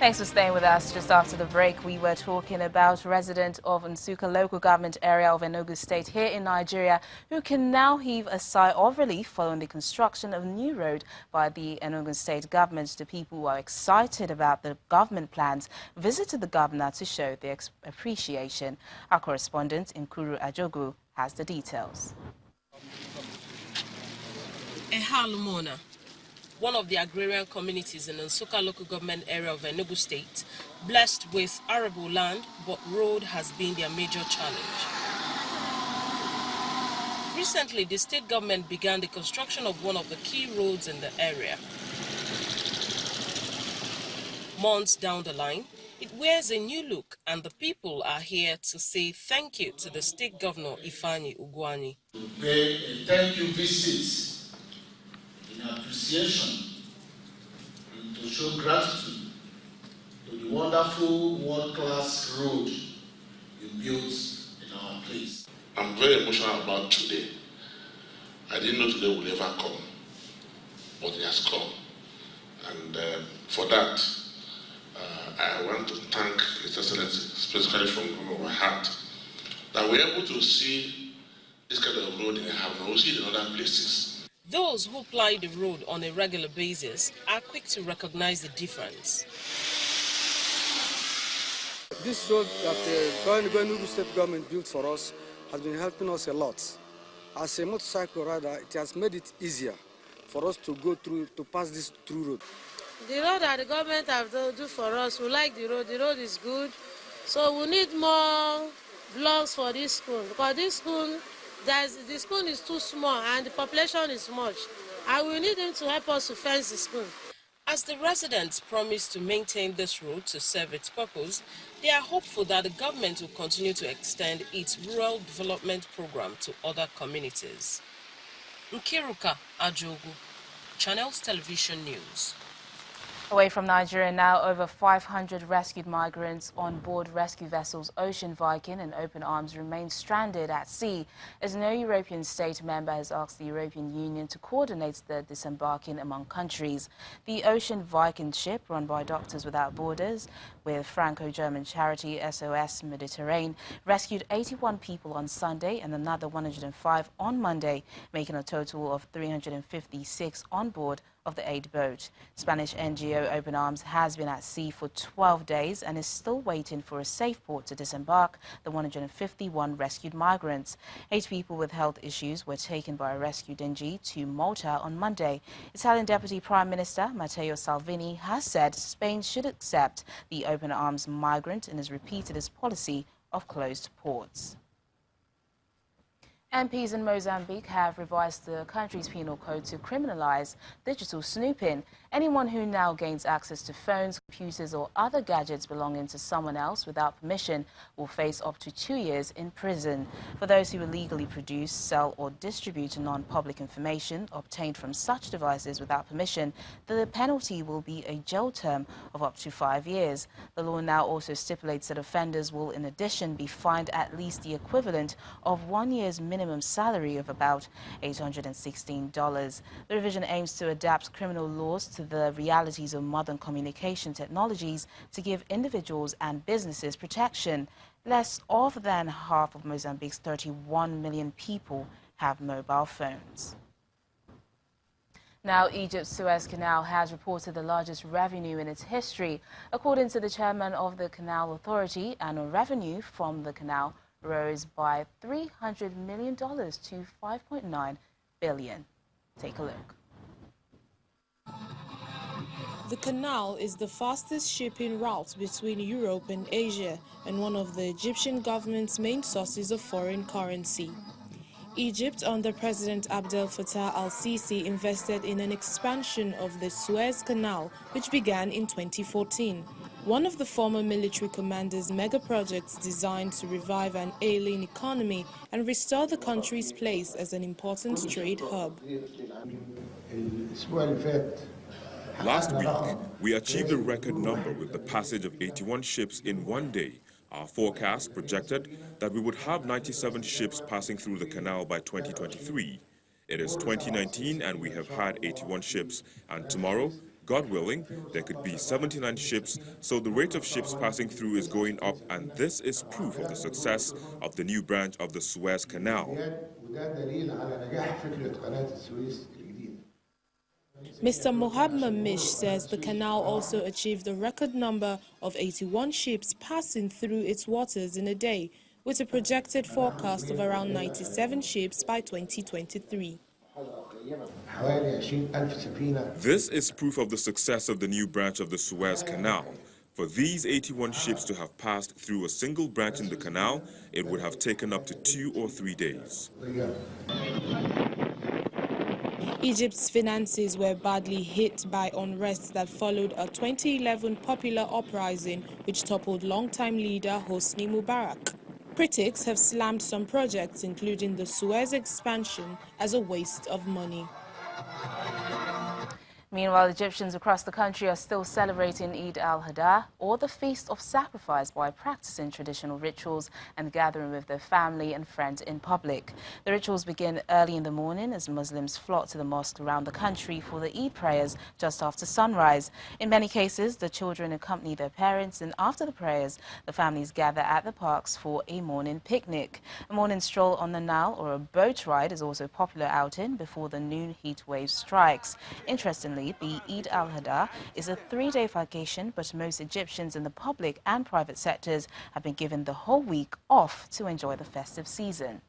Thanks for staying with us. Just after the break, we were talking about residents of Nsukka local government area of Enugu State here in Nigeria who can now heave a sigh of relief following the construction of a new road by the Enugu State government. The people who are excited about the government plans visited the governor to show their appreciation. Our correspondent Nkuru Ajogu has the details. Ehalumona, one of the agrarian communities in the Nsukka local government area of Enugu State, blessed with arable land, but road has been their major challenge. Recently, the state government began the construction of one of the key roads in the area. Months down the line, it wears a new look, and the people are here to say thank you to the state governor, Ifeanyi Ugwuanyi. To pay a thank you visit in appreciation and to show gratitude to the wonderful world-class road you built in our place. I'm very emotional about today. I didn't know today would ever come, but it has come. And for that, I want to thank His Excellency, specifically from my heart, that we're able to see this kind of road in Havana, we see it in other places. Those who ply the road on a regular basis are quick to recognize the difference. This road that the Enugu State government built for us has been helping us a lot. As a motorcycle rider, it has made it easier for us to go through, to pass this through road. The road that the government have done for us, we like the road is good. So we need more blocks for this school, because this school, the school is too small and the population is much. And we need them to help us to fence the school. As the residents promise to maintain this road to serve its purpose, they are hopeful that the government will continue to extend its rural development program to other communities. Nkuru Ajogu, Channels Television News. Away from Nigeria now, over 500 rescued migrants on board rescue vessels Ocean Viking and Open Arms remain stranded at sea, as no European state member has asked the European Union to coordinate the disembarking among countries. The Ocean Viking ship, run by Doctors Without Borders with Franco-German charity SOS Mediterranean, rescued 81 people on Sunday and another 105 on Monday, making a total of 356 on board of the aid boat. Spanish NGO Open Arms has been at sea for 12 days and is still waiting for a safe port to disembark the 151 rescued migrants. 8 people with health issues were taken by a rescue dinghy to Malta on Monday. Italian Deputy Prime Minister Matteo Salvini has said Spain should accept the Open Arms migrant and has repeated his policy of closed ports. MPs in Mozambique have revised the country's penal code to criminalize digital snooping. Anyone who now gains access to phones, computers or other gadgets belonging to someone else without permission will face up to 2 years in prison. For those who illegally produce, sell or distribute non-public information obtained from such devices without permission, the penalty will be a jail term of up to 5 years. The law now also stipulates that offenders will in addition be fined at least the equivalent of 1 year's minimum salary of about $816. The revision aims to adapt criminal laws to the realities of modern communication technologies to give individuals and businesses protection. Less than half of Mozambique's 31 million people have mobile phones. Now, Egypt's Suez Canal has reported the largest revenue in its history. According to the chairman of the Canal Authority, annual revenue from the canal rose by $300 million to $5.9 billion. Take a look. The canal is the fastest shipping route between Europe and Asia and one of the Egyptian government's main sources of foreign currency. Egypt, under President Abdel Fattah al-Sisi, invested in an expansion of the Suez Canal, which began in 2014. One of the former military commander's mega projects designed to revive an ailing economy and restore the country's place as an important trade hub. Last week, we achieved a record number with the passage of 81 ships in one day. Our forecast projected that we would have 97 ships passing through the canal by 2023. It is 2019 and we have had 81 ships, and tomorrow God willing, there could be 79 ships, so the rate of ships passing through is going up, and this is proof of the success of the new branch of the Suez Canal. Mr. Mohammed Mish says the canal also achieved a record number of 81 ships passing through its waters in a day, with a projected forecast of around 97 ships by 2023. This is proof of the success of the new branch of the Suez Canal. For these 81 ships to have passed through a single branch in the canal, it would have taken up to 2 or 3 days. Egypt's finances were badly hit by unrest that followed a 2011 popular uprising which toppled longtime leader Hosni Mubarak. Critics have slammed some projects, including the Suez expansion, as a waste of money. Meanwhile, Egyptians across the country are still celebrating Eid al-Adha, or the Feast of Sacrifice, by practicing traditional rituals and gathering with their family and friends in public. The rituals begin early in the morning as Muslims flock to the mosque around the country for the Eid prayers just after sunrise. In many cases, the children accompany their parents, and after the prayers, the families gather at the parks for a morning picnic. A morning stroll on the Nile or a boat ride is also a popular outing before the noon heat wave strikes. Interestingly, the Eid al-Adha is a 3-day vacation, but most Egyptians in the public and private sectors have been given the whole week off to enjoy the festive season.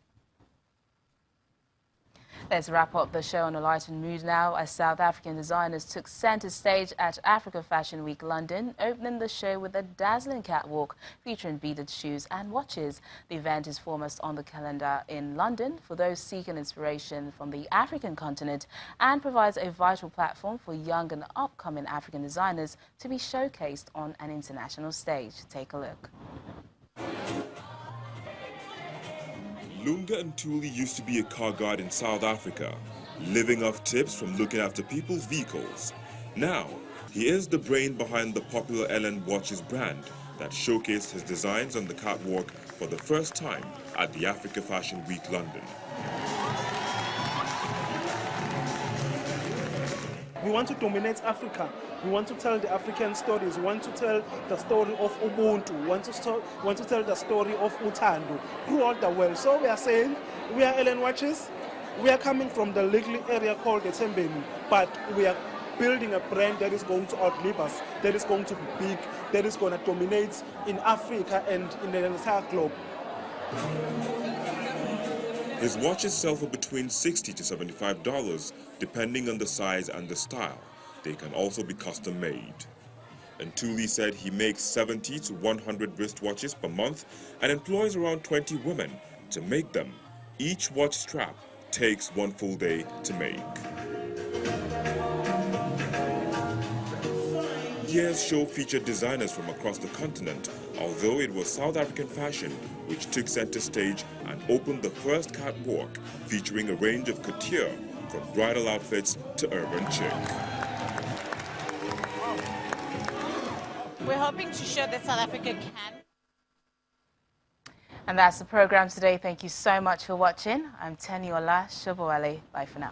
Let's wrap up the show on a lighter mood now, as South African designers took centre stage at Africa Fashion Week London, opening the show with a dazzling catwalk featuring beaded shoes and watches. The event is foremost on the calendar in London for those seeking inspiration from the African continent and provides a vital platform for young and upcoming African designers to be showcased on an international stage. Take a look. Lunga Ntuli used to be a car guard in South Africa, living off tips from looking after people's vehicles. Now, he is the brain behind the popular Ellen watches brand that showcased his designs on the catwalk for the first time at the Africa Fashion Week London. We want to dominate Africa. We want to tell the African stories. We want to tell the story of Ubuntu. We want to tell the story of Utando throughout the world. So we are saying we are Ellen Watches. We are coming from the little area called the Tembeni, but we are building a brand that is going to outlive us, that is going to be big, that is going to dominate in Africa and in the entire globe. His watches sell for between $60 to $75, depending on the size and the style. They can also be custom made. Ntuli said he makes 70 to 100 wristwatches per month and employs around 20 women to make them. Each watch strap takes 1 full day to make. Year's show featured designers from across the continent, although it was South African fashion which took center stage and opened the first catwalk, featuring a range of couture from bridal outfits to urban chic. We're hoping to show that South Africa can. And that's the program today. Thank you so much for watching. I'm Teniola Shoboale. Bye for now.